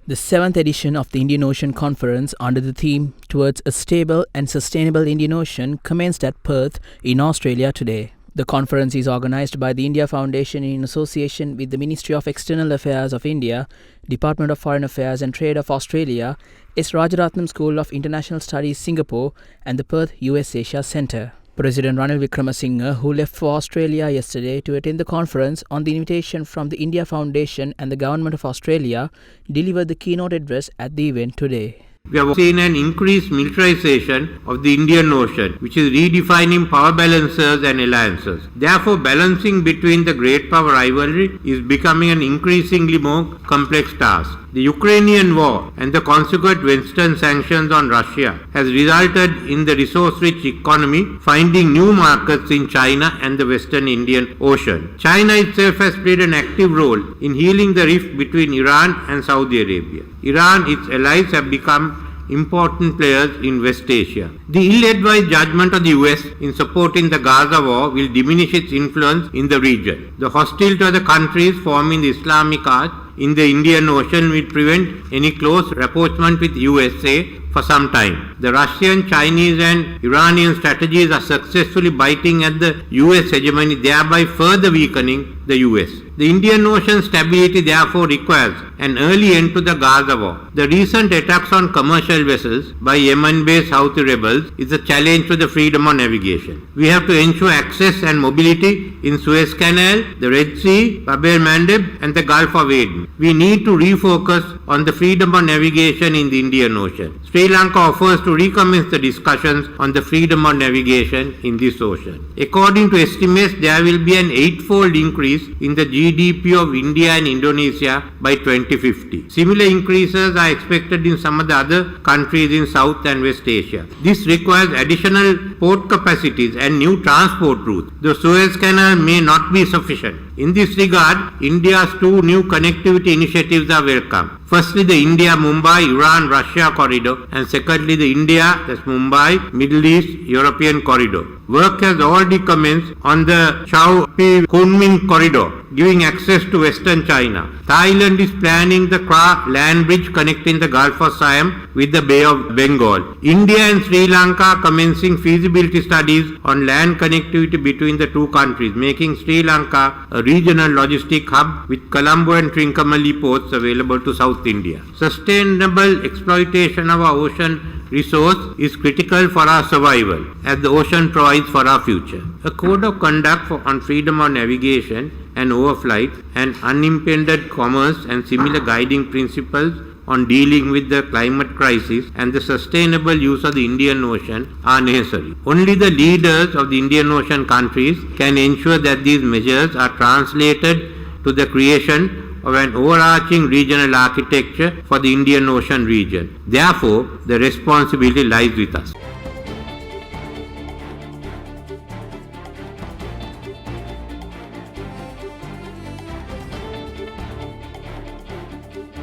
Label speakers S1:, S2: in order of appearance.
S1: The 7th edition of the Indian Ocean Conference under the theme Towards a Stable and Sustainable Indian Ocean commenced at Perth in Australia today. The conference is organised by the India Foundation in association with the Ministry of External Affairs of India, Department of Foreign Affairs and Trade of Australia, S. Rajaratnam School of International Studies Singapore and the Perth US Asia Centre. President Ranil Wickremesinghe, who left for Australia yesterday to attend the conference on the invitation from the India Foundation and the Government of Australia, delivered the keynote address at the event today.
S2: We have seen an increased militarization of the Indian Ocean, which is redefining power balances and alliances. Therefore, balancing between the great power rivalry is becoming an increasingly more complex task. The Ukrainian war and the consequent Western sanctions on Russia has resulted in the resource-rich economy finding new markets in China and the Western Indian Ocean. China itself has played an active role in healing the rift between Iran and Saudi Arabia. Iran, its allies, have become important players in West Asia. The ill-advised judgment of the US in supporting the Gaza war will diminish its influence in the region. The hostility of the countries forming the Islamic Arch in the Indian Ocean will prevent any close rapprochement with USA for some time. The Russian, Chinese and Iranian strategies are successfully biting at the US hegemony, thereby further weakening the US. The Indian Ocean stability therefore requires an early end to the Gaza war. The recent attacks on commercial vessels by Yemen-based Houthi rebels is a challenge to the freedom of navigation. We have to ensure access and mobility in Suez Canal, the Red Sea, Bab el-Mandeb and the Gulf of Aden. We need to refocus on the freedom of navigation in the Indian Ocean. Sri Lanka offers to recommence the discussions on the freedom of navigation in this ocean. According to estimates, there will be an 8-fold increase in the GDP of India and Indonesia by 2050. Similar increases are expected in some of the other countries in South and West Asia. This requires additional port capacities and new transport routes. The Suez Canal may not be sufficient. In this regard, India's 2 new connectivity initiatives are welcome. Firstly, the India-Mumbai-Iran-Russia corridor and secondly, the India, that's Mumbai, Middle East, European corridor. Work has already commenced on the Chao-Kunming corridor, giving access to Western China. Thailand is planning the Kra land bridge connecting the Gulf of Siam with the Bay of Bengal. India and Sri Lanka are commencing feasibility studies on land connectivity between the two countries, making Sri Lanka a regional logistic hub with Colombo and Trincomalee ports available to South India. Sustainable exploitation of our ocean resource is critical for our survival, as the ocean provides for our future. A code of conduct on freedom of navigation and overflight and unimpeded commerce and similar guiding principles on dealing with the climate crisis and the sustainable use of the Indian Ocean are necessary. Only the leaders of the Indian Ocean countries can ensure that these measures are translated to the creation of an overarching regional architecture for the Indian Ocean region. Therefore, the responsibility lies with us.